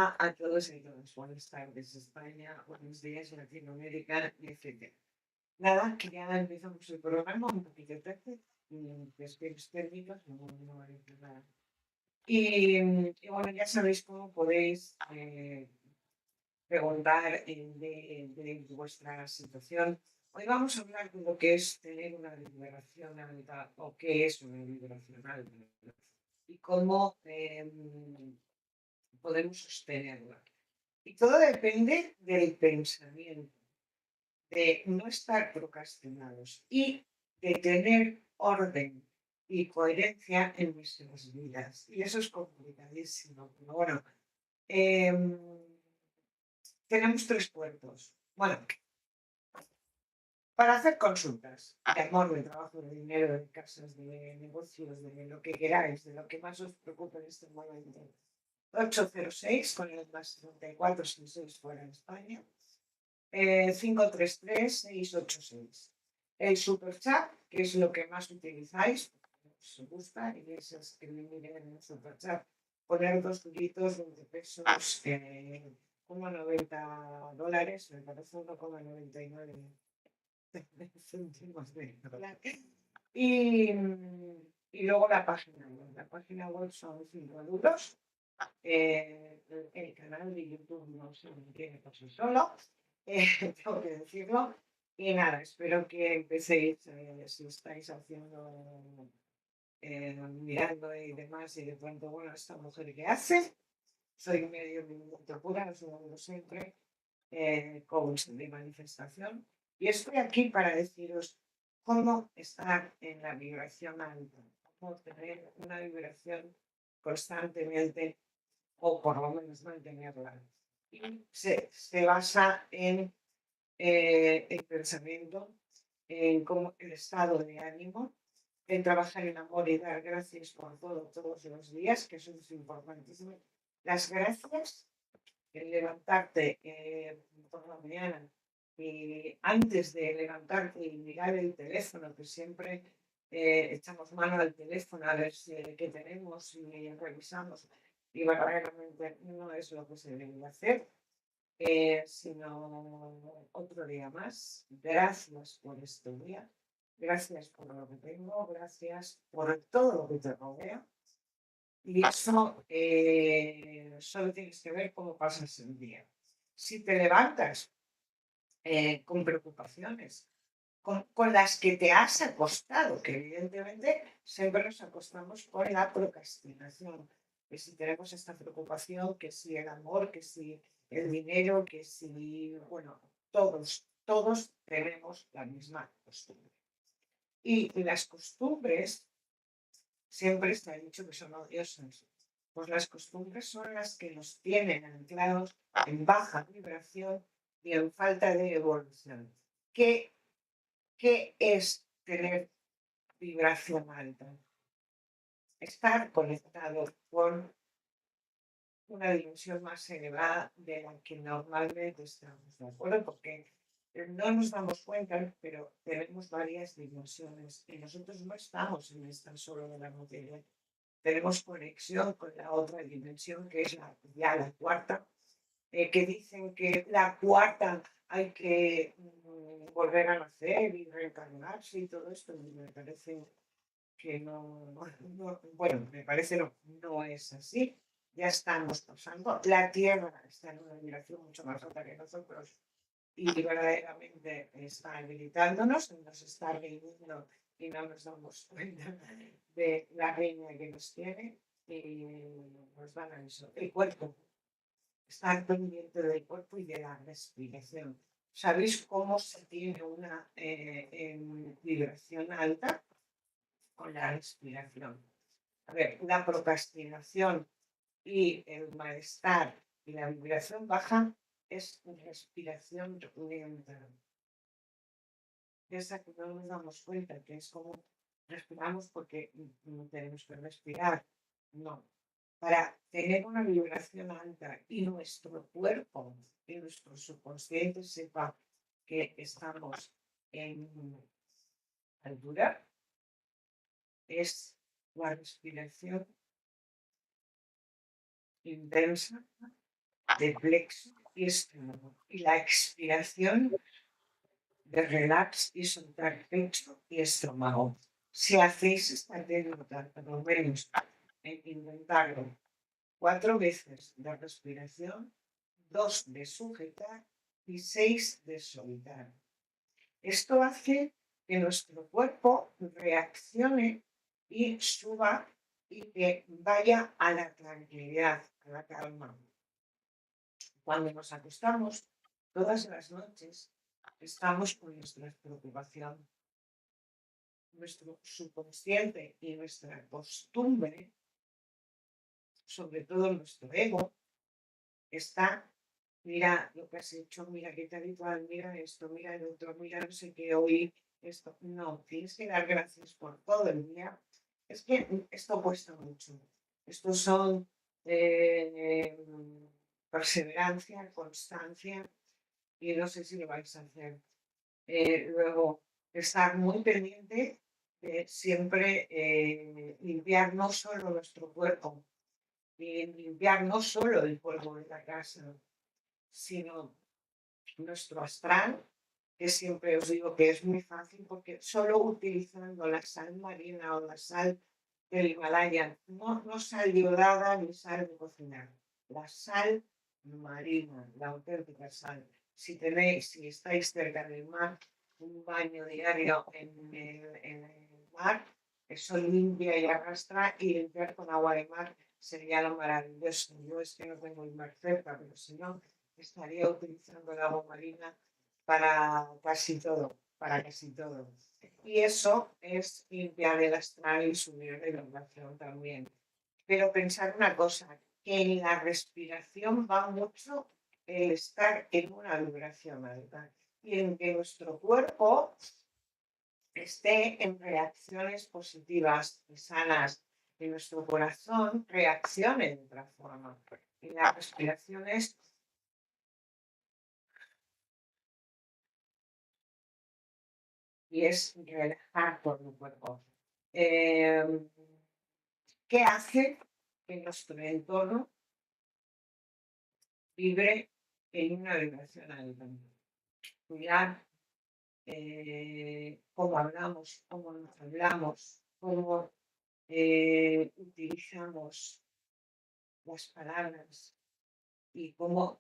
Hola a todos y todas. Buenas tardes, España. Buenos días, Latinoamérica, etc. Nada, que ya empezamos el programa un poquito tarde. Despeos técnicos, no hay nada. Y bueno, ya sabéis cómo podéis preguntar de vuestra situación. Hoy vamos a hablar de lo que es tener una vibración alta o qué es una vibración alta y cómo podemos sostenerla. Y todo depende del pensamiento, de no estar procrastinados y de tener orden y coherencia en nuestras vidas. Y eso es complicadísimo. Pero bueno, em, tenemos tres puertos. Bueno, para hacer consultas de amor, de trabajo, de dinero, de casas, de negocios, de lo que queráis, de lo que más os preocupe en este momento. 806 con el más 34 si sois fuera de España. 533-686. El superchat, que es lo que más utilizáis, os gusta, y es escribir en el superchat, poner dos duritos, 20 pesos, $1,90, me parece 1,99 céntimos de dólar. Y, y luego la página web. La página web son 5 euros. El canal de YouTube no se mantiene por sí solo. Tengo que decirlo. Y nada, espero que empecéis, si estáis haciendo, mirando y demás, y de pronto, bueno, esta mujer que hace, soy medio movimiento pura, os lo digo siempre, coach de manifestación, y estoy aquí para deciros cómo estar en la vibración alta, cómo tener una vibración constantemente, o por lo menos mantenerla. Y se basa en el pensamiento, en cómo el estado de ánimo, en trabajar en amor y dar gracias por todo todos los días, que eso es importantísimo. Las gracias, el levantarte por la mañana y antes de levantarte y mirar el teléfono, que siempre echamos mano al teléfono a ver qué tenemos y revisamos, y verdaderamente no es lo que se debe hacer. Sino otro día más. Gracias por este día, gracias por lo que tengo, gracias por todo lo que te rodea. Y eso solo tienes que ver cómo pasas el día. Si te levantas con preocupaciones, con las que te has acostado, que evidentemente siempre nos acostamos con la procrastinación. Que si tenemos esta preocupación, que si el amor, que si el dinero, que si, bueno, todos tenemos la misma costumbre. Y las costumbres, siempre se ha dicho que son odiosas. Pues las costumbres son las que nos tienen anclados en baja vibración y en falta de evolución. ¿Qué es tener vibración alta? Estar conectado con una dimensión más elevada de la que normalmente estamos, ¿de acuerdo? Porque no nos damos cuenta, pero tenemos varias dimensiones y nosotros no estamos en esta solo de la materia. Tenemos conexión con la otra dimensión, que es ya la cuarta, que dicen que la cuarta hay que volver a nacer y reencarnarse y todo esto. Me parece que bueno, me parece no es así. Ya estamos pasando. La Tierra está en una vibración mucho más alta que nosotros y verdaderamente está habilitándonos, nos está reuniendo y no nos damos cuenta de la reina que nos tiene y nos van a eso. El cuerpo, estar pendiente del cuerpo y de la respiración. ¿Sabéis cómo se tiene una vibración alta? Con la respiración. A ver, la procrastinación y el malestar y la vibración baja es respiración lenta. Esa que no nos damos cuenta, que es como respiramos porque no tenemos que respirar. No. Para tener una vibración alta y nuestro cuerpo y nuestro subconsciente sepa que estamos en altura, es la respiración intensa de plexo y estómago. Y la expiración de relax y soltar pecho y estómago. Si hacéis esta técnica, por lo menos intentarlo 4 veces de respiración, 2 de sujetar y 6 de soltar. Esto hace que nuestro cuerpo reaccione y suba y que vaya a la tranquilidad, a la calma. Cuando nos acostamos todas las noches, estamos con nuestra preocupación. Nuestro subconsciente y nuestra costumbre, sobre todo nuestro ego, está, mira lo que has hecho, mira qué tal y cual, mira esto, mira el otro, mira no sé qué, hoy esto. No, tienes que dar gracias por todo el día. Es que esto cuesta mucho. Estos son eh, perseverancia, constancia, y no sé si lo vais a hacer. Luego, estar muy pendiente de siempre limpiar no solo nuestro cuerpo, y limpiar no solo el polvo de la casa, sino nuestro astral, que siempre os digo que es muy fácil porque solo utilizando la sal marina o la sal del Himalaya, no sal iodada ni sal de cocinar, la sal marina, la auténtica sal. Si estáis cerca del mar, un baño diario en el mar, eso limpia y arrastra, y limpiar con agua de mar sería lo maravilloso. Yo es que no tengo el mar cerca, pero si no, estaría utilizando el agua marina para casi todo, para casi todo. Y eso es limpiar el astral y subir la vibración también. Pero pensar una cosa, que en la respiración va mucho el estar en una vibración alta y en que nuestro cuerpo esté en reacciones positivas y sanas, y nuestro corazón reaccione de otra forma. Y la respiración es relajar todo el cuerpo. ¿Qué hace que nuestro entorno vibre en una vibración alta? Cuidar cómo hablamos, cómo nos hablamos, cómo utilizamos las palabras y cómo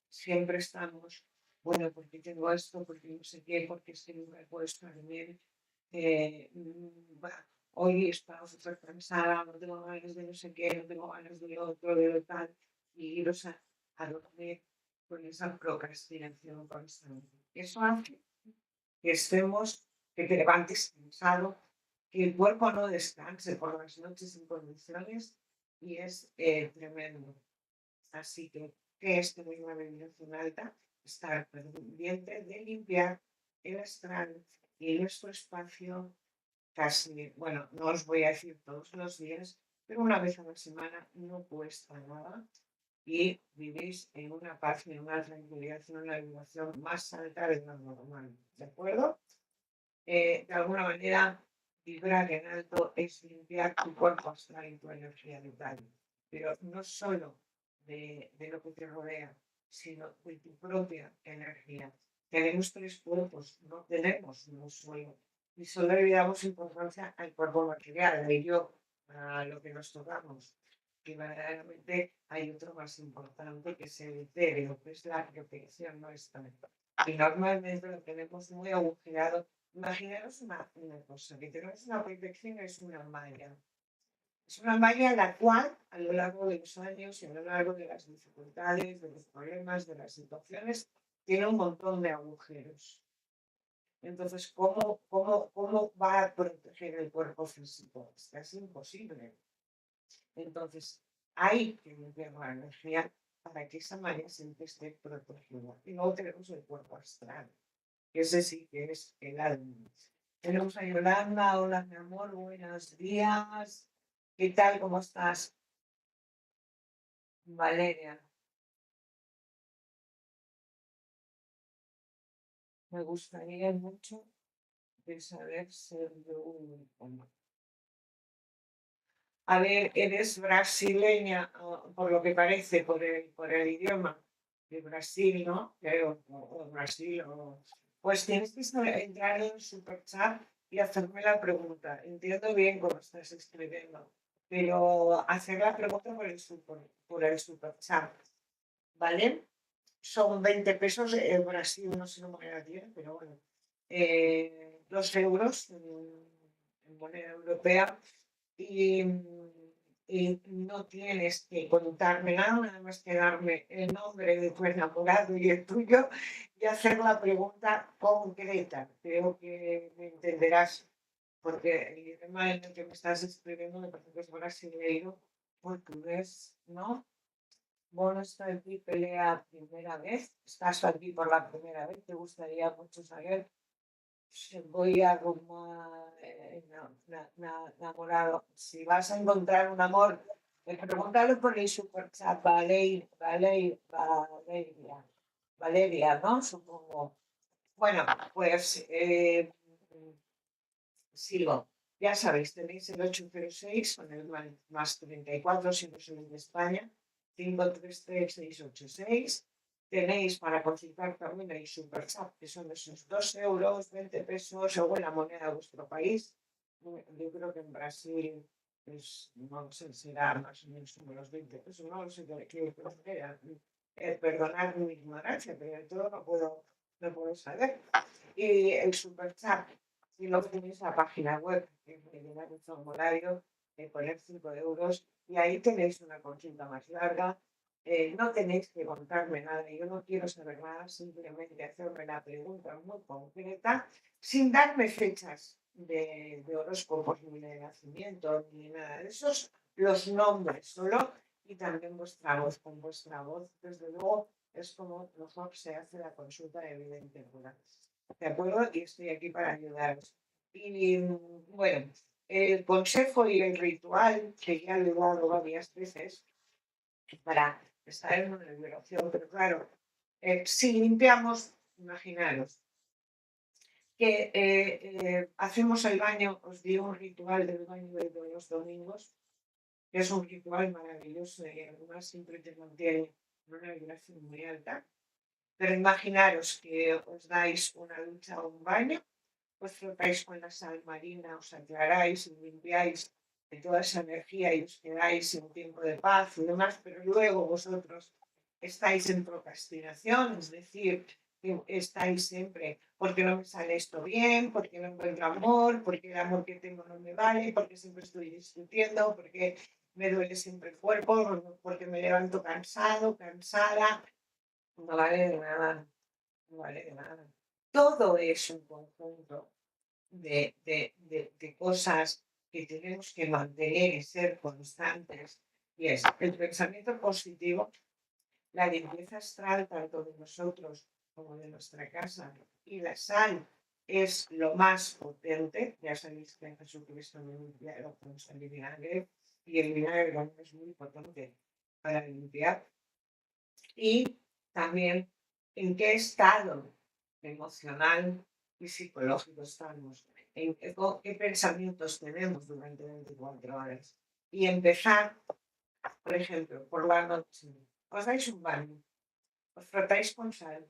siempre estamos, bueno, porque tengo esto, porque no sé qué, porque es que nunca puedo estar bien. Hoy estaba súper cansada, no tengo ganas de no sé qué, no tengo ganas de lo otro, de lo tal, y iros a dormir con esa procrastinación constante. Eso hace que estemos, que te levantes cansado, que el cuerpo no descanse por las noches en condiciones, y es tremendo. Así que es tener una vibración alta, estar pendiente de limpiar el astral y nuestro espacio casi, bueno, no os voy a decir todos los días, pero una vez a la semana no cuesta nada y vivís en una paz y en una tranquilidad, en una vibración más alta de lo normal, ¿de acuerdo? De alguna manera, vibrar en alto es limpiar tu cuerpo astral y tu energía vital, pero no solo de lo que te rodea, sino de tu propia energía. Tenemos 3 cuerpos, no tenemos uno solo. Y solo le damos importancia al cuerpo material, de ello a lo que nos tocamos. Y verdaderamente hay otro más importante, que es el etéreo, que es la protección nuestra. Y normalmente lo tenemos muy agujereado. Imaginaros una cosa, que tenemos una protección, es una malla. Es una malla en la cual, a lo largo de los años y a lo largo de las dificultades, de los problemas, de las situaciones, tiene un montón de agujeros. Entonces, ¿cómo va a proteger el cuerpo físico? Es casi imposible. Entonces, hay que limpiar la energía para que esa malla siempre esté protegida. Y luego tenemos el cuerpo astral, que ese sí que es el alma. Tenemos a Yolanda. Hola, mi amor, buenos días. ¿Qué tal? ¿Cómo estás? Valeria, me gustaría mucho de saber ser de un. A ver, ¿eres brasileña por lo que parece, por el idioma de Brasil, ¿no? O Brasil, pues tienes que entrar en el superchat y hacerme la pregunta. Entiendo bien cómo estás escribiendo, pero hacer la pregunta por el superchat, ¿vale? Son 20 pesos, Brasil no sé cómo era tiene, pero bueno, 2 euros en moneda europea y, y no tienes que contarme nada más que darme el nombre de tu enamorado y el tuyo y hacer la pregunta concreta. Creo que me entenderás, porque el idioma en el que me estás escribiendo me parece que es brasileiro, portugués, ¿no? Bueno, está aquí pelea primera vez. Estás aquí por la primera vez. Te gustaría mucho saber. Voy a rumar enamorado. Si vas a encontrar un amor, pregúntalo por el superchat. Valeria, ¿no? Supongo. Bueno, pues sigo. Ya sabéis, tenéis el 806 con el más 34, si no sois de España. 533-686. Tenéis para consultar también el superchat, que son esos 2 euros, 20 pesos, según la moneda de vuestro país. Yo creo que en Brasil, pues, no sé, será más o menos como los 20 pesos, no lo sé qué era. Perdonad mi ignorancia, pero de todo no puedo saber. Y el superchat, si lo tenéis en la página web, llenar un formulario, poner 5 euros y ahí tenéis una consulta más larga. No tenéis que contarme nada, yo no quiero saber nada, simplemente hacerme la pregunta muy concreta, sin darme fechas de horóscopos ni de nacimiento ni nada de esos, los nombres solo y también vuestra voz. Con vuestra voz, desde luego, es como mejor se hace la consulta evidente. ¿De acuerdo? Y estoy aquí para ayudaros. Y bueno, el consejo y el ritual que ya lo he dado varias veces para estar en una liberación, pero claro, si limpiamos, imaginaros que hacemos el baño, os digo un ritual del baño de todos los domingos, que es un ritual maravilloso y además siempre te mantiene una vibración muy alta. Pero imaginaros que os dais una ducha o un baño, os frotáis con la sal marina, os aclaráis y limpiáis de toda esa energía y os quedáis en un tiempo de paz y demás, pero luego vosotros estáis en procrastinación, es decir, que estáis siempre, porque no me sale esto bien, porque no encuentro amor, porque el amor que tengo no me vale, porque siempre estoy discutiendo, porque me duele siempre el cuerpo, porque me levanto cansado, cansada, no vale de nada, no vale de nada. Todo es un conjunto de cosas que tenemos que mantener y ser constantes. Y es el pensamiento positivo, la limpieza astral, tanto de nosotros como de nuestra casa, y la sal es lo más potente. Ya sabéis que en Jesucristo me limpiaron con sal y vinagre, y el vinagre también es muy potente para limpiar. Y también en qué estado emocional y psicológico estamos, qué pensamientos tenemos durante 24 horas. Y empezar, por ejemplo, por la noche, os dais un baño, os frotáis con sal,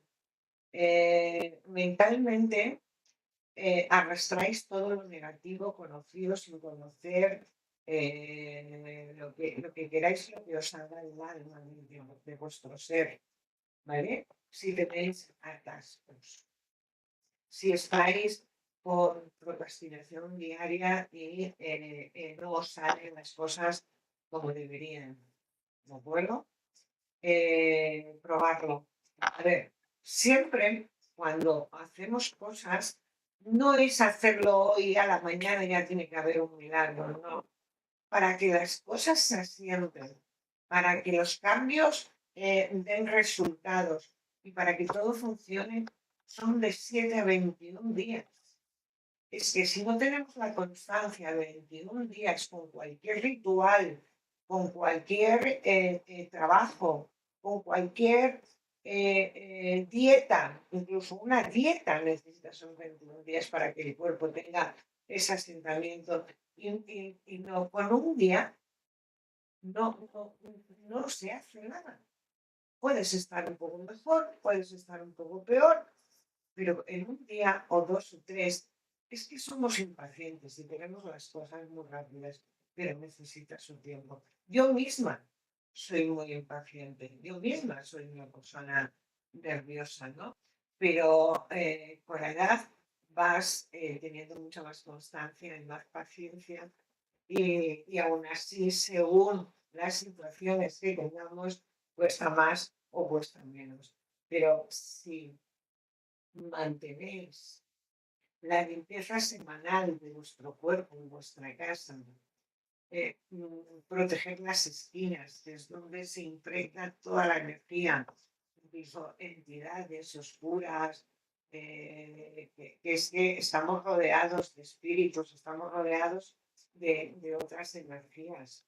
mentalmente arrastráis todo lo negativo, conocido, sin conocer, lo que queráis, lo que os haga el alma de vuestro ser, ¿vale? Si tenéis atascos, si estáis por procrastinación diaria y no os salen las cosas como deberían, ¿de acuerdo? Probarlo. A ver, siempre cuando hacemos cosas, no es hacerlo hoy a la mañana ya tiene que haber un milagro, no. Para que las cosas se asienten, para que los cambios den resultados y para que todo funcione, son de 7 a 21 días. Es que si no tenemos la constancia de 21 días con cualquier ritual, con cualquier trabajo, con cualquier dieta, incluso una dieta necesita son 21 días para que el cuerpo tenga ese asentamiento. Y no, con un día no no se hace nada. Puedes estar un poco mejor, puedes estar un poco peor, pero en un día o dos o tres, es que somos impacientes y queremos las cosas muy rápidas, pero necesita su tiempo. Yo misma soy muy impaciente, yo misma soy una persona nerviosa, ¿no? Pero con la edad vas teniendo mucha más constancia y más paciencia y aún así, según las situaciones que tengamos, cuesta más o cuesta menos. Pero si mantenéis la limpieza semanal de vuestro cuerpo, en vuestra casa, proteger las esquinas, que es donde se impregna toda la energía, incluso entidades oscuras, que es que estamos rodeados de espíritus, estamos rodeados de otras energías.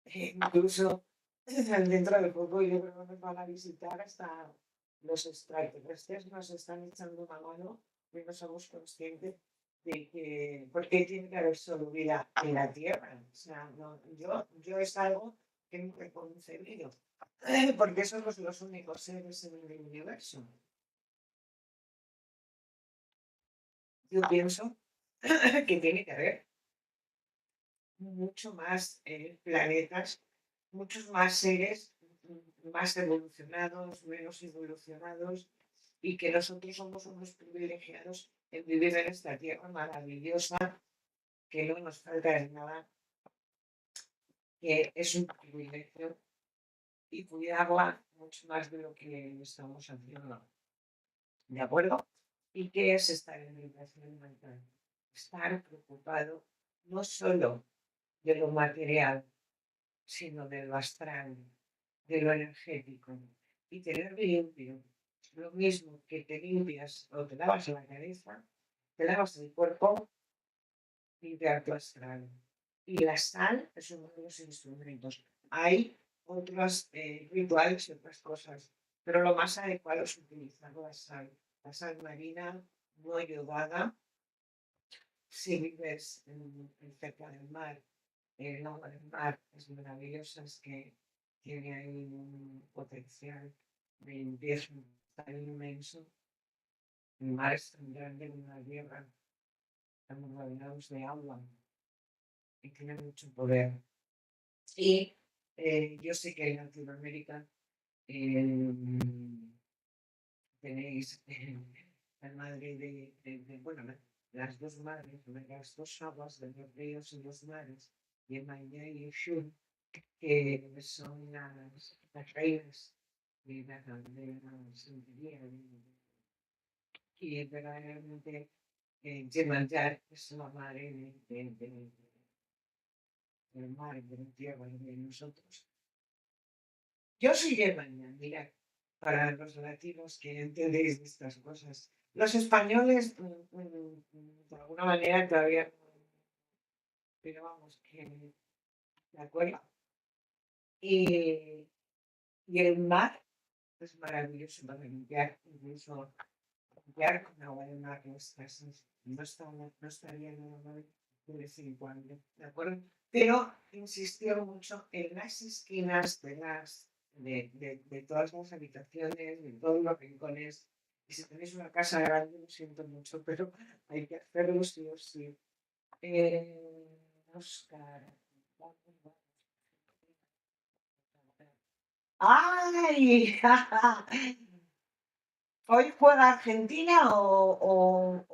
Incluso dentro de poco yo creo que nos van a visitar hasta los extraterrestres, nos están echando una mano y no somos conscientes de que, porque tiene que haber solo vida en la Tierra. O sea, yo es algo que nunca he concebido, porque somos los únicos seres en el universo. Yo pienso que tiene que haber mucho más planetas, muchos más seres más evolucionados, menos evolucionados, y que nosotros somos unos privilegiados en vivir en esta tierra maravillosa, que no nos falta de nada, que es un privilegio, y cuidarla mucho más de lo que estamos haciendo. ¿De acuerdo? ¿Y qué es estar en educación mental? Estar preocupado no solo de lo material, sino de lo astral, de lo energético. Y tener limpio, lo mismo que te limpias o te lavas la cabeza, te lavas el cuerpo, limpiar tu astral. Y la sal es uno de los instrumentos. Hay otros rituales y otras cosas, pero lo más adecuado es utilizar la sal marina no yodada. Si vives cerca del mar, el agua del mar es maravillosa, es que tiene ahí un potencial de limpieza tan inmenso. El mar es tan grande como la tierra, estamos rodeados de agua y tiene mucho poder. Y yo sé que en Latinoamérica eh, tenéis la madre bueno, las dos madres, las dos aguas de los ríos y los mares, Yemaya y Shun, que son las reinas de la santería. Y verdaderamente Yemayá es la madre del mar, de la tierra y de nosotros. Yo soy Yemayá, mirad, para los latinos que entendéis estas cosas. Los españoles, de alguna manera, todavía no, pero vamos, que de acuerdo. Y el mar es maravilloso para limpiar, incluso limpiar con agua de mar nuestras. No estaría nada mal de vez en cuando, ¿de acuerdo? Pero insistió mucho en las esquinas de todas las habitaciones, de todos los rincones. Y si tenéis una casa grande, lo siento mucho, pero hay que hacerlo sí o sí. Oscar. ¡Ay! ¿Hoy juega Argentina o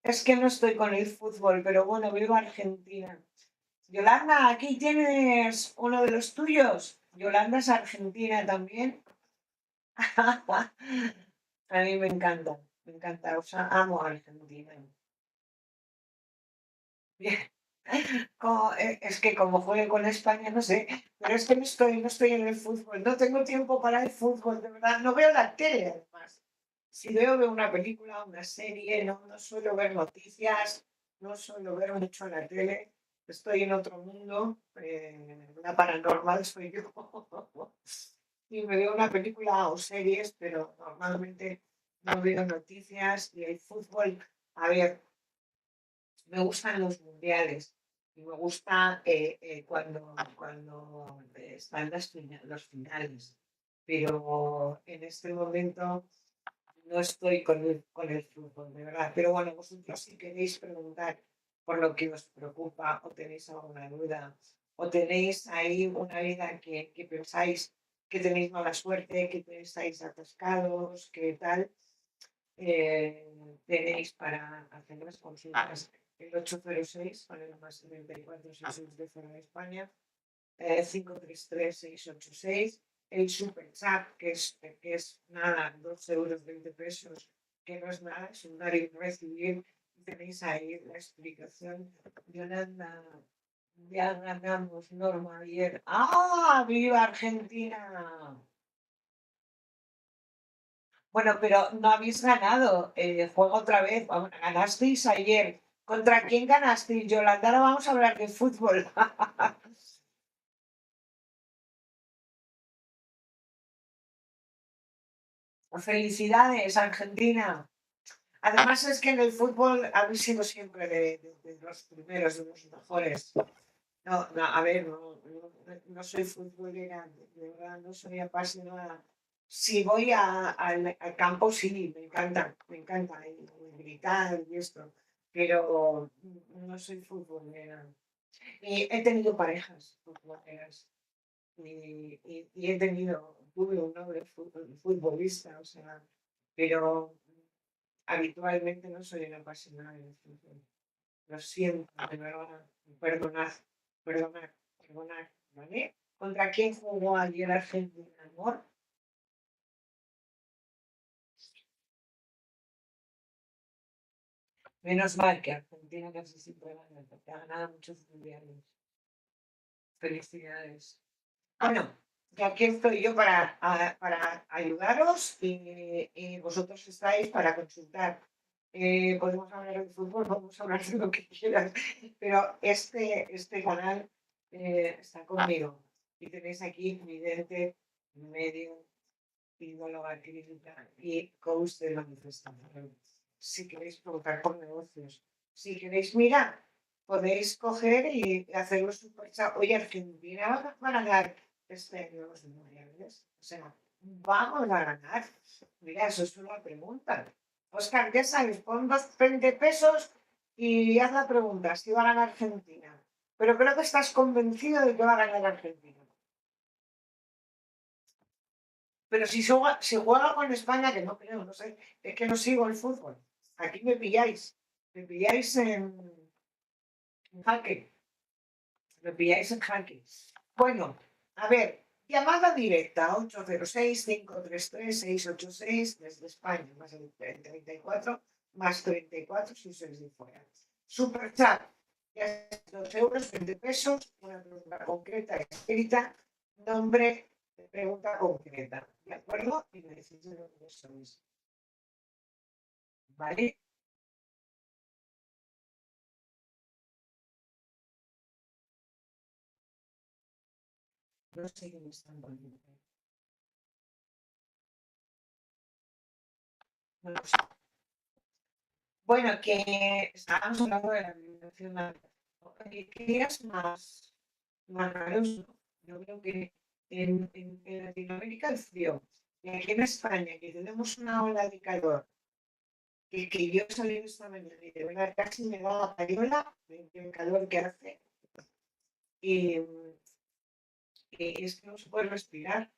es que no estoy con el fútbol, pero bueno, vivo Argentina? Yolanda, aquí tienes uno de los tuyos. Yolanda es argentina también. A mí me encanta, o sea, amo a Argentina. Bien. Es que como juegue con España, no sé, pero es que no estoy en el fútbol, no tengo tiempo para el fútbol, de verdad, no veo la tele además. Si veo una película, una serie, no suelo ver noticias, no suelo ver mucho la tele, estoy en otro mundo, una paranormal soy yo. Y me veo una película o series, pero normalmente no veo noticias y el fútbol, a ver, me gustan los mundiales y me gusta cuando están los finales, pero en este momento no estoy con el fútbol, de verdad. Pero bueno, vosotros si queréis preguntar por lo que os preocupa o tenéis alguna duda o tenéis ahí una vida que pensáis que tenéis mala suerte, que estáis atascados, que tal, tenéis para hacer las consultas el 806 con el más 34 de fuera de España, 533-686, el super chat, que es nada, 2 euros 20 pesos, que no es nada, es un dar y recibir. Tenéis ahí la explicación. Yolanda, ya ganamos, Norma, ayer. ¡Ah! ¡Viva Argentina! Bueno, pero no habéis ganado. Juego otra vez. Ganasteis ayer. ¿Contra quién ganasteis, Yolanda? Ahora vamos a hablar de fútbol. Felicidades, Argentina. Además es que en el fútbol habéis sido siempre de los primeros, de los mejores. No, no, a ver, no soy futbolera, de verdad, no soy apasionada. Si voy al campo, sí, me encanta y gritar y esto, pero no soy futbolera. Y he tenido parejas futboleras y tuve un novio futbolista, o sea, pero habitualmente no soy una apasionada del fútbol. Lo siento, de verdad. Perdonad, perdonad, perdonad, ¿vale? ¿Contra quién jugó ayer Argentina, amor? Menos mal que Argentina casi siempre gana, porque ha ganado muchos mundiales. Felicidades. Bueno, que aquí estoy yo para ayudaros y vosotros estáis para consultar. Podemos hablar de fútbol, podemos hablar de lo que quieras, pero este canal está conmigo y tenéis aquí mi vidente, medio, psicóloga clínica y coach de manifestación. Si queréis preguntar por negocios, si queréis mirar, podéis coger y hacer un super chat. Oye, Argentina va a ganar este año los mundiales. O sea, vamos a ganar. Mira, eso es una pregunta. Oscar, ya sabes, pon 20 pesos y haz la pregunta si va a ganar Argentina. Pero creo que estás convencido de que va a ganar Argentina. Pero si juega con España, que no creo, no sé, es que no sigo el fútbol. Aquí me pilláis en jaque, me pilláis en jaque. Bueno, a ver, llamada directa 806-533-686 desde España, más el 34, más 34 si sois de fuera. Super chat, ya 2 euros, 20 pesos, una pregunta concreta escrita, nombre, pregunta concreta, ¿de acuerdo? Y me decís de lo que sois, ¿vale? No sé qué me están poniendo. No lo sé. Bueno, que estábamos hablando de la alimentación. ¿Qué días más raros, no? Yo creo que en Latinoamérica el frío, y aquí en España, que tenemos una ola de calor, que yo he salido esta mañana y de verdad casi me da la payola del calor que hace, y, y es que no se puede respirar.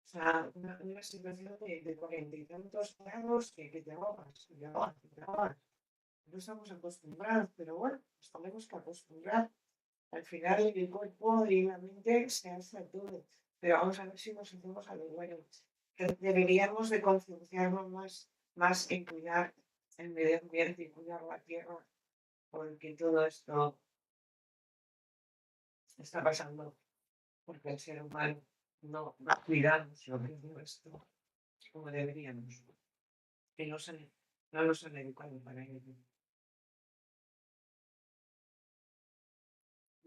O sea, una situación de 40 y tantos grados que te ahogas, te ahogas, te ahogas. No estamos acostumbrados, pero bueno, nos tenemos que acostumbrar. Al final el cuerpo y la mente se hace a todo. Pero vamos a ver si nos hacemos a lo bueno. Que deberíamos de concienciarnos más en cuidar el medio ambiente y cuidar la tierra, porque todo esto está pasando porque el ser humano no cuidamos lo que es nuestro como deberíamos. Que no nos han educado para ello.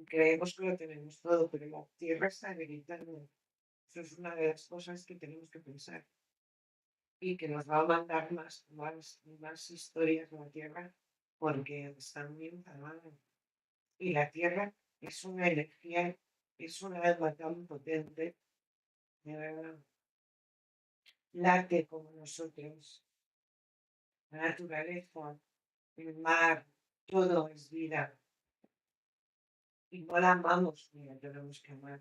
Creemos que lo tenemos todo, pero la tierra está debilitando. Eso es una de las cosas que tenemos que pensar y que nos va a mandar más historias de la tierra porque está muy enfadada. Y la tierra es una energía es un alma tan potente, de verdad, late como nosotros, la naturaleza, el mar, todo es vida. Y no la amamos, mira, tenemos que amar.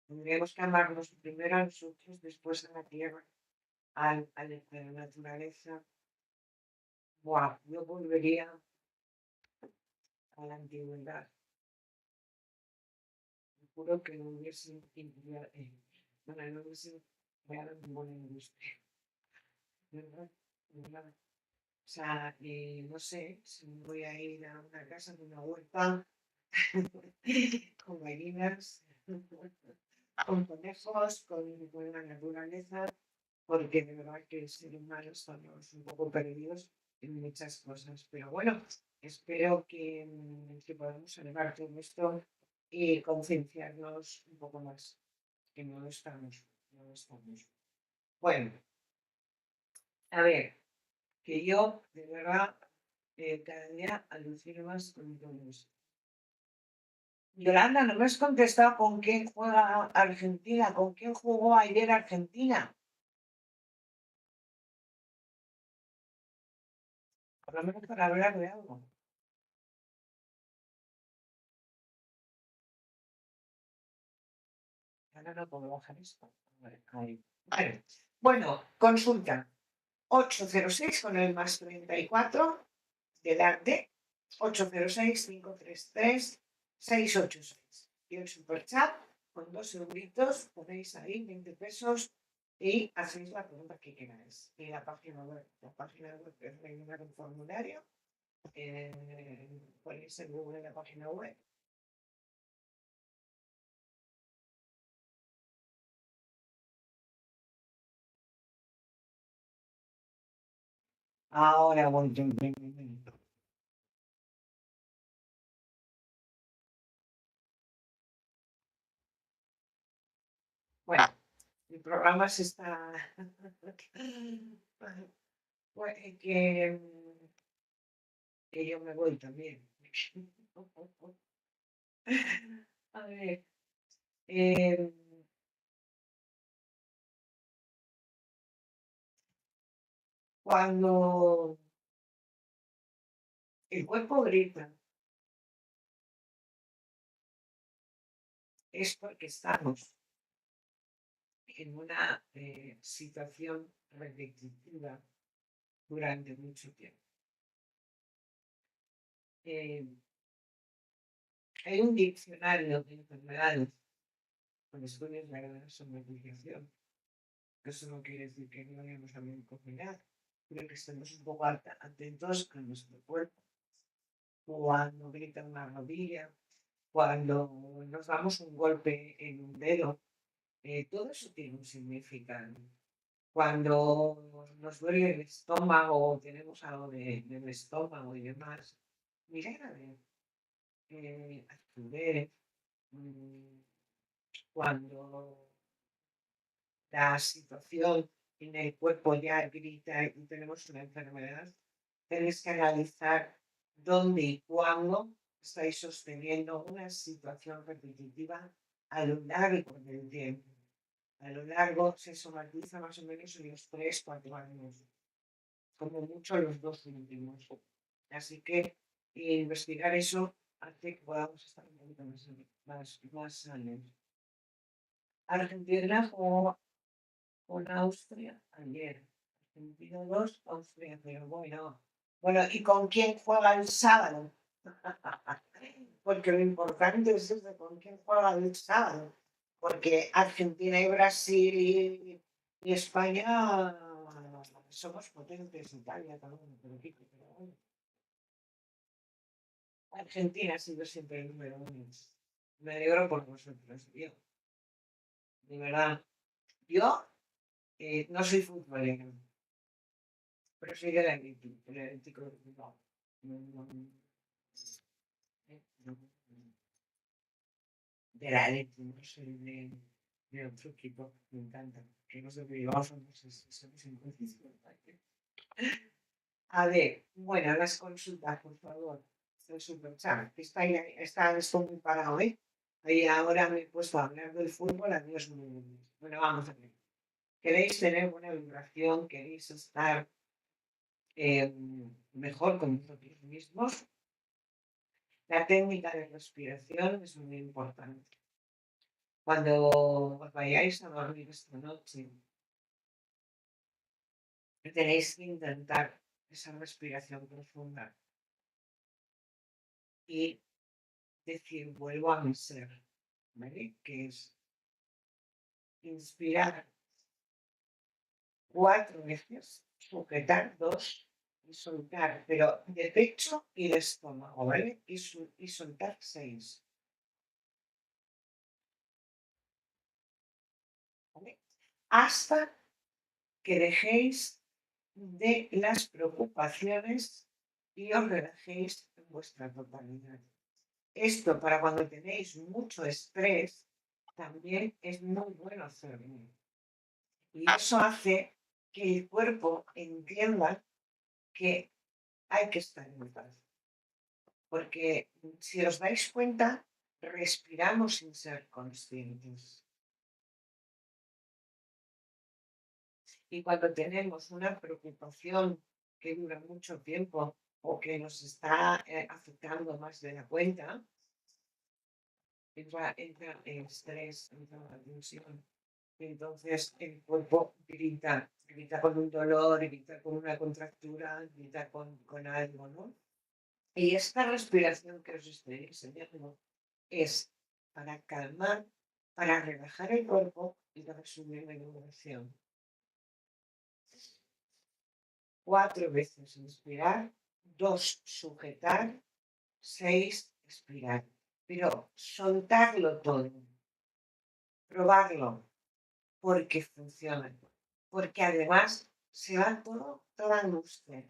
Tendríamos que amarnos primero a nosotros, después a la tierra, a la naturaleza. Buah, yo volvería a la antigüedad. Juro que no hubiese bueno, no hubiese creado ninguna industria, ¿verdad? ¿Verdad? O sea, no sé, si me voy a ir a una casa con una huerta, con gallinas, con conejos, con la naturaleza, porque de verdad que el ser humano estamos un poco perdidos en muchas cosas. Pero bueno, espero que podamos elevar todo esto y concienciarnos un poco más, que no lo estamos, no lo estamos. Bueno, a ver, que yo de verdad cada día alucino más con todo esto. Yolanda, no me has contestado con quién juega Argentina, con quién jugó ayer Argentina. Por lo menos para hablar de algo. Ahora no puedo bajar esto. Vale, ahí. Vale. Bueno, consulta. 806 con el más 34 delante. 806-533-686. Y el superchat con 2 euritos ponéis ahí 20 pesos y hacéis la pregunta que queráis. Y la página web es rellenar un formulario. Ponéis en Google la página web. Ahora voy. Bueno, el programa se está. Pues, que yo me voy también. A ver, eh, cuando el cuerpo grita, es porque estamos en una situación repetitiva durante mucho tiempo. Eh, hay un diccionario de enfermedades con estudios de la somatización. Eso no quiere decir que no vayamos a médicos ni nada, pero que estemos un poco atentos a nuestro cuerpo. Cuando grita una rodilla, cuando nos damos un golpe en un dedo, todo eso tiene un significado. Cuando nos duele el estómago, tenemos algo del estómago y demás, mirar a ver, mm, cuando la situación en el cuerpo ya grita y tenemos una enfermedad, tenéis que analizar dónde y cuándo estáis sosteniendo una situación repetitiva a lo largo del tiempo. A lo largo se somatiza más o menos en los 3, 4 años, como mucho los 2 últimos. Así que investigar eso hace que podamos estar un poquito más sanos. Argentina jugó con Austria ayer. Argentina 2, Austria 0. Bueno, bueno, ¿y con quién juega el sábado? Porque lo importante es eso, con quién juega el sábado. Porque Argentina y Brasil y España somos potentes, Italia también, pero bueno. Argentina ha sido siempre el número uno. Me alegro por vosotros, yo, de verdad. Yo no soy futbolero, pero soy del Atlético de Bilbao. No, no, de la Atlético, no soy de otro equipo, me encanta. Que no soy de Bilbao, somos incondicionales. A ver, bueno, las consultas, por favor. El superchat, está esto muy parado, ¿eh? Ahí ahora me he puesto a hablar del fútbol, adiós mundo. Bueno, vamos a ver. ¿Queréis tener buena vibración? ¿Queréis estar mejor con vosotros mismos? La técnica de respiración es muy importante. Cuando os vayáis a dormir esta noche, tenéis que intentar esa respiración profunda y decir, vuelvo a mi ser, ¿vale? Que es inspirar 4 veces, sujetar 2 y soltar, pero de pecho y de estómago, ¿vale? Y soltar 6, ¿vale? Hasta que dejéis de las preocupaciones y os relajéis en vuestra totalidad. Esto para cuando tenéis mucho estrés también es muy bueno hacerlo. Y eso hace que el cuerpo entienda que hay que estar en paz. Porque si os dais cuenta, respiramos sin ser conscientes. Y cuando tenemos una preocupación que dura mucho tiempo o que nos está afectando más de la cuenta, entra el estrés, entra la tensión. Entonces el cuerpo grita, grita con un dolor, grita con una contractura, grita con algo, ¿no? Y esta respiración que os estoy enseñando es para calmar, para relajar el cuerpo y para subir la vibración. 4 veces inspirar, 2 sujetar, 6 expirar. Pero soltarlo todo, probarlo, porque funciona. Porque además se va toda angustia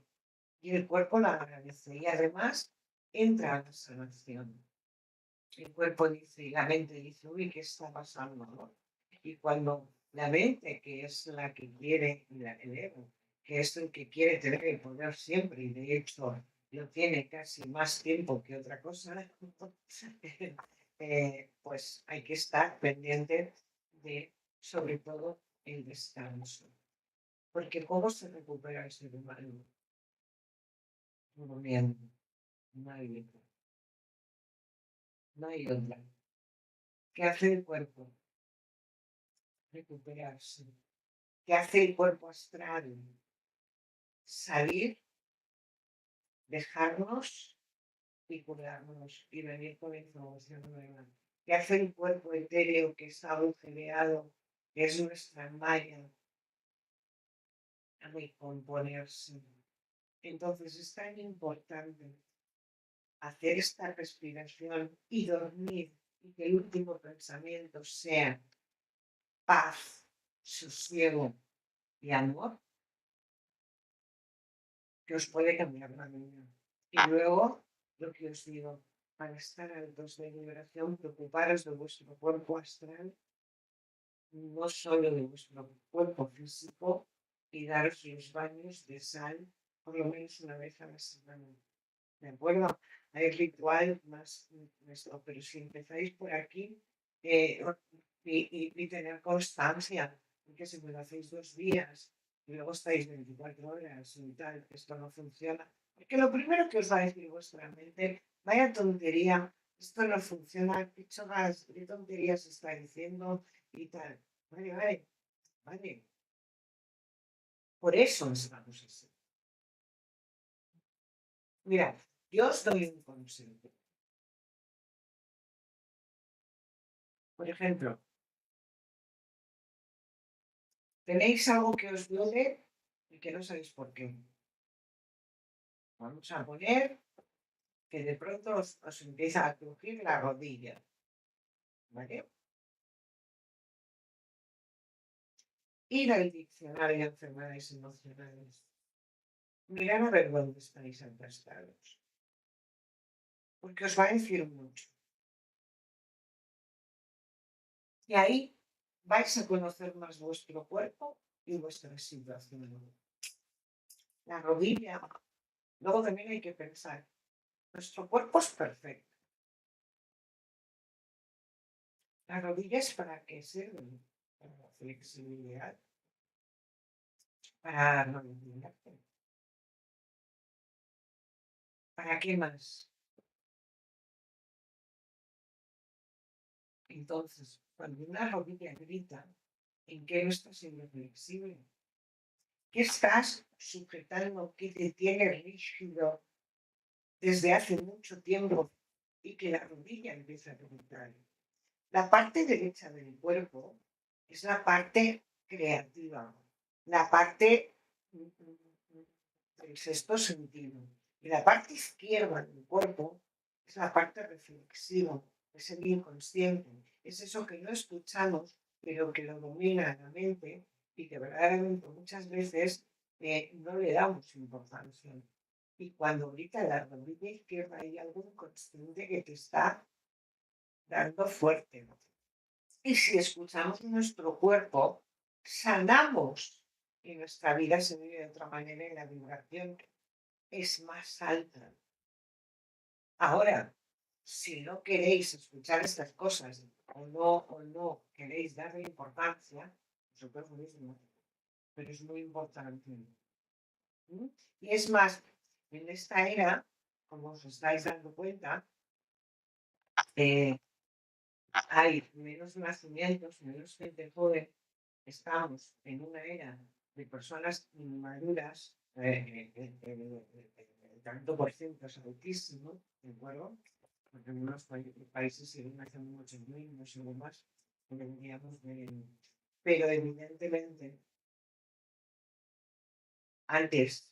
y el cuerpo lo agradece. Y además entra la sanación. El cuerpo dice y la mente dice, uy, ¿qué está pasando? ¿No? Y cuando la mente, que es la que quiere, el ego, que es el que quiere tener el poder siempre, y de hecho lo tiene casi más tiempo que otra cosa, pues hay que estar pendiente de, sobre todo, el descanso. Porque ¿cómo se recupera el ser humano? Durmiendo. No hay otra. No hay otra. ¿Qué hace el cuerpo? Recuperarse. ¿Qué hace el cuerpo astral? Salir, dejarnos y curarnos y venir con información nueva. ¿Qué hace el cuerpo etéreo que está agujereado, que es nuestra malla, a recomponerse? Entonces es tan importante hacer esta respiración y dormir y que el último pensamiento sea paz, sosiego y amor, que os puede cambiar la vida. Y luego, lo que os digo, para estar altos de vibración, preocuparos de vuestro cuerpo astral, no solo de vuestro cuerpo físico, y daros los baños de sal por lo menos una vez a la semana. ¿De acuerdo? Hay ritual más nuestro, pero si empezáis por aquí y tener constancia, porque si me lo hacéis 2 días y luego estáis 24 horas y tal, esto no funciona. Porque lo primero que os va a decir vuestra mente, vaya tontería, esto no funciona, qué chorras, qué tonterías está diciendo y tal. Vale, vale, vale. Por eso estamos así. Mirad, yo os doy un consejo. Por ejemplo, tenéis algo que os duele y que no sabéis por qué. Vamos a poner que de pronto os empieza a crujir la rodilla, ¿vale? Ir al diccionario de enfermedades emocionales. Mirar a ver dónde estáis atascados. Porque os va a decir mucho. Y ahí vais a conocer más vuestro cuerpo y vuestra situación. La rodilla. Luego también hay que pensar, nuestro cuerpo es perfecto. ¿Las rodillas para qué sirven? Para la flexibilidad, para arrodillarte. ¿Para qué más? Entonces, cuando una rodilla grita, ¿en qué no estás siendo flexible? ¿Qué estás sujetando que te tiene rígido desde hace mucho tiempo y que la rodilla empieza a gritar? La parte derecha del cuerpo es la parte creativa, la parte del sexto sentido. Y la parte izquierda del cuerpo es la parte reflexiva, es el inconsciente, es eso que no escuchamos, pero que lo domina la mente y que verdaderamente muchas veces no le damos importancia. Y cuando grita la rodilla izquierda hay algo inconsciente que te está dando fuerte. Y si escuchamos nuestro cuerpo, sanamos y nuestra vida se vive de otra manera y la vibración es más alta. Ahora, si no queréis escuchar estas cosas o no queréis darle importancia, eso es buenísimo, pero es muy importante. ¿Mm? Y es más, en esta era, como os estáis dando cuenta, eh, hay menos nacimientos, menos gente joven. Estamos en una era de personas maduras, el tanto por ciento es altísimo, ¿de acuerdo? Porque en unos países siguen haciendo muchos niños y demás, deberíamos de... Pero evidentemente, antes,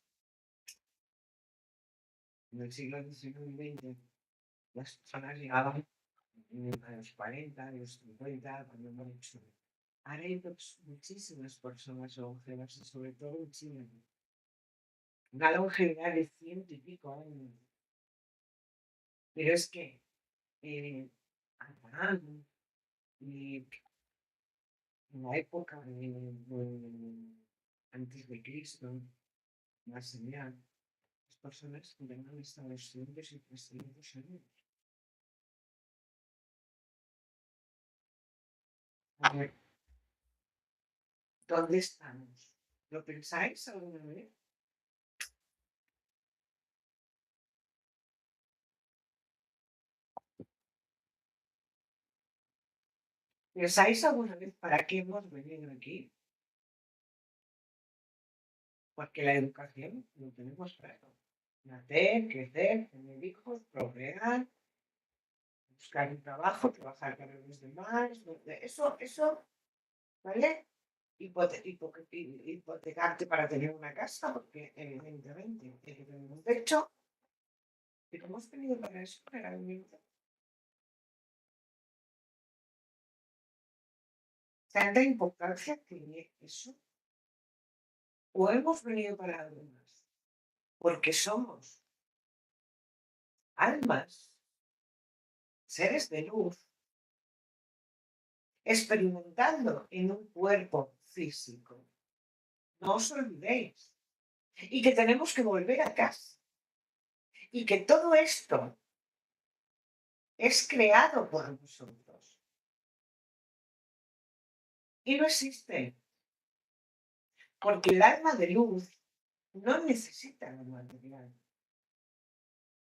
en el siglo XIX y XX, las personas llegaban a los 40, a los 50, cuando mucho. Ahora hay muchísimas personas longeras, y sobre todo en China. Una longevidad de 100 y pico años. Pero es que Abraham, y en la época antes de Cristo, más allá, las personas tenían hasta 200 y 300 años. A ver, ¿dónde estamos? ¿Lo pensáis alguna vez? ¿Pensáis alguna vez para qué hemos venido aquí? Porque la educación lo tenemos claro. Nacer, crecer, tener hijos, procrear, buscar un trabajo, trabajar para los demás. Eso, ¿vale? Hipotecarte para tener una casa, porque evidentemente hay que tener un techo. Pero hemos venido para eso realmente. Tanta importancia tiene eso. O hemos venido para algo más. Porque somos almas, seres de luz, experimentando en un cuerpo físico. No os olvidéis. Y que tenemos que volver a casa. Y que todo esto es creado por nosotros. Y no existe. Porque el alma de luz no necesita lo material.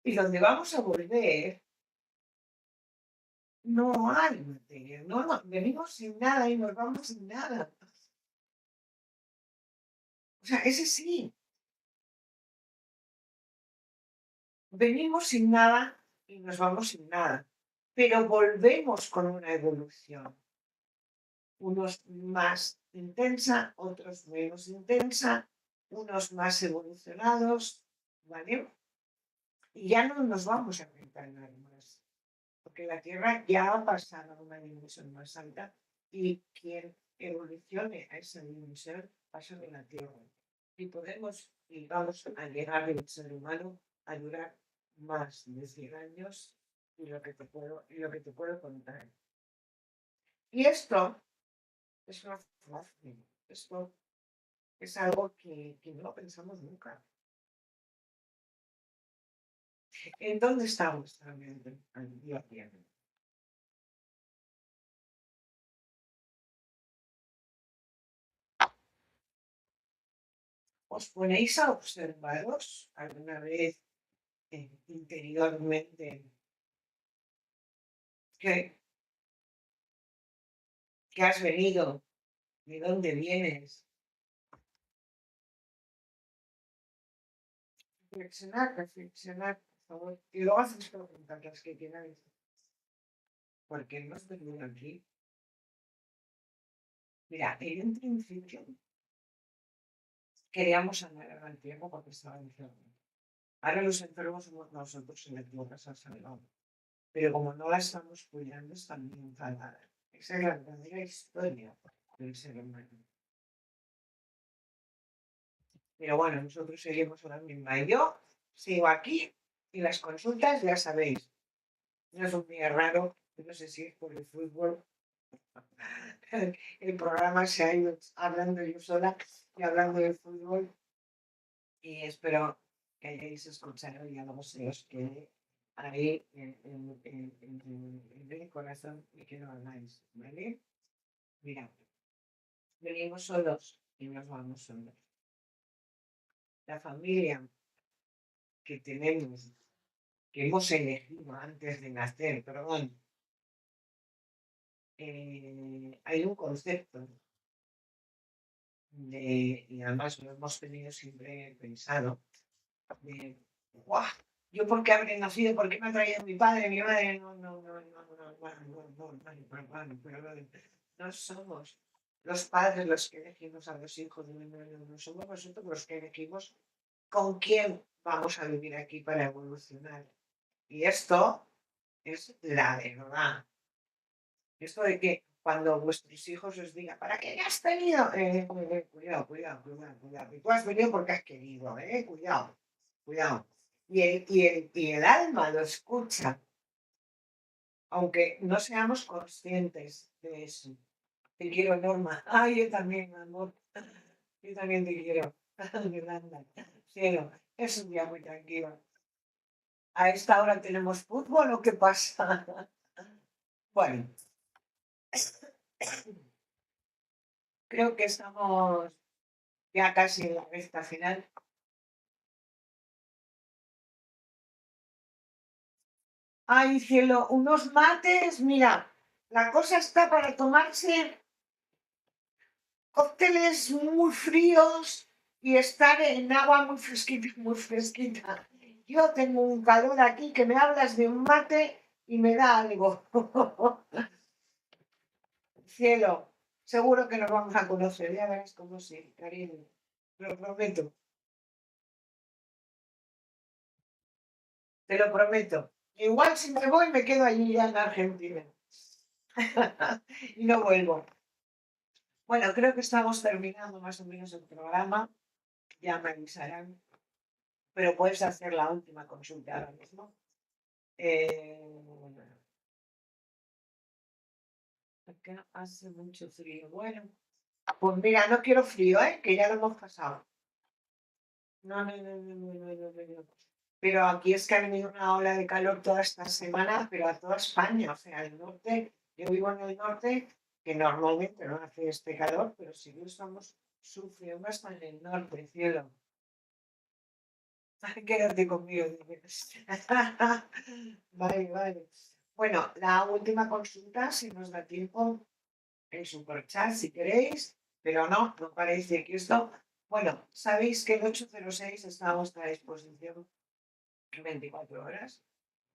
Y donde vamos a volver, no hay material. No, venimos sin nada y nos vamos sin nada. O sea, ese sí. Venimos sin nada y nos vamos sin nada. Pero volvemos con una evolución. Unos más intensa, otros menos intensa, unos más evolucionados, ¿vale? Y ya no nos vamos a reencarnar más, porque la Tierra ya ha pasado a una dimensión más alta y quien evolucione a esa dimensión pasa de la Tierra. Y podemos y vamos a llegar el ser humano a durar más de 100 años y lo que te puedo contar. Y esto es una fácil. Esto es algo que no pensamos nunca. ¿En dónde está vuestra mente al día a día? ¿Os ponéis a observaros alguna vez interiormente que, que has venido, de dónde vienes? Reflexionar, por favor. Y luego haces preguntas las que quieras. ¿Por qué hemos venido aquí? Mira, en un principio queríamos andar al tiempo porque estaba enfermo. Ahora los enfermos somos nosotros en la casa salvado. Pero como no la estamos cuidando, está muy enfadada. Esa es la verdadera historia del ser humano. Pero bueno, nosotros seguimos la misma. Y yo sigo aquí y las consultas, ya sabéis, no es un día raro, no sé si es por el fútbol. El programa se ha ido hablando yo sola y hablando del fútbol y espero que hayáis escuchado y algo se os quede ahí en el corazón y que lo hagáis, ¿vale? Mira, venimos solos y nos vamos solos. La familia que tenemos, que hemos elegido antes de nacer, perdón, hay un concepto y además lo hemos tenido siempre pensado, de, ¡guau! ¿Yo por qué habré nacido? ¿Por qué me ha traído mi padre, mi madre? No, no, no, no, no, no somos los padres los que elegimos a los hijos, no somos nosotros los que elegimos con quién vamos a vivir aquí para evolucionar. Y esto es la verdad. Esto de que cuando vuestros hijos os digan, ¿para qué has venido? Cuidado, cuidado, cuidado, cuidado. Y tú has venido porque has querido, cuidado, cuidado. Y el alma lo escucha, aunque no seamos conscientes de eso. Te quiero, Norma. Ay, yo también, amor. Yo también te quiero. Yolanda. Cielo, es un día muy tranquilo. ¿A esta hora tenemos fútbol o qué pasa? Bueno, creo que estamos ya casi en la recta final. Ay, cielo, unos mates, mira, la cosa está para tomarse cócteles muy fríos y estar en agua muy fresquita, muy fresquita. Yo tengo un calor aquí que me hablas de un mate y me da algo. Cielo, seguro que nos vamos a conocer, ya verás cómo sí, cariño. Lo prometo, te lo prometo. Igual si me voy me quedo allí ya en Argentina. Y no vuelvo. Bueno, creo que estamos terminando más o menos el programa. Ya me avisarán, pero puedes hacer la última consulta ahora mismo. Acá hace mucho frío. Bueno, pues mira, no quiero frío, ¿eh? Que ya lo hemos pasado. No, no, no, no, no, no, no, no, no. Pero aquí es que ha venido una ola de calor toda esta semana, pero a toda España, o sea, el norte, yo vivo en el norte, que normalmente no hace este calor, pero sí que estamos sufriendo hasta en el norte, cielo. Quédate conmigo. Vale, vale. Bueno, la última consulta, si nos da tiempo, el superchat, si queréis, pero no, no parece que esto. Bueno, sabéis que el 806 está a vuestra disposición 24 horas.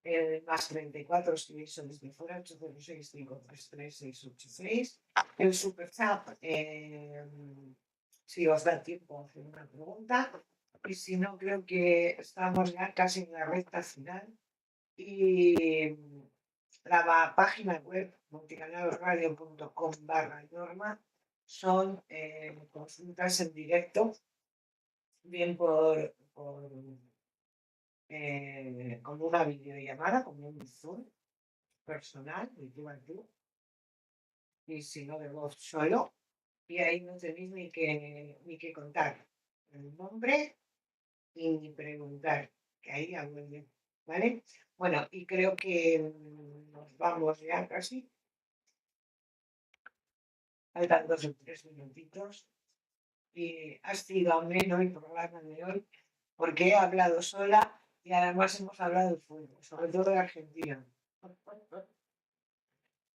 El más 34 si son desde fuera, 806-533-686. El superchat, si os da tiempo a hacer una pregunta. Y si no, creo que estamos ya casi en la recta final. Y la página web multicanalradio.com/norma son consultas en directo, bien con una videollamada, como un Zoom personal, de tú a tú, y si no de voz solo. Y ahí no tenéis ni que contar el nombre y ni preguntar, que ahí hablo yo, ¿vale? Bueno, y creo que nos vamos ya casi. Faltan 2 o 3 minutitos. y ha sido ameno el programa de hoy porque he hablado sola y además hemos hablado de fútbol, sobre todo de Argentina.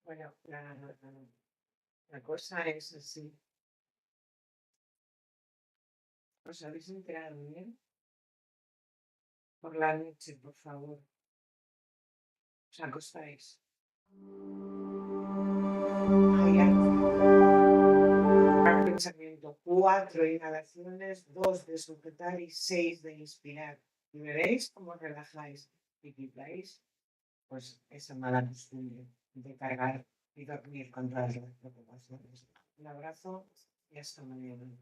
Bueno, la cosa es así. ¿Os habéis enterado bien? Por la noche, por favor. Os acostáis. Ay, pensamiento. 4 inhalaciones, 2 de sujetar y 6 de inspirar. Y veréis cómo relajáis y quitáis pues esa mala costumbre de cargar y dormir con todas las preocupaciones. Un abrazo y hasta mañana.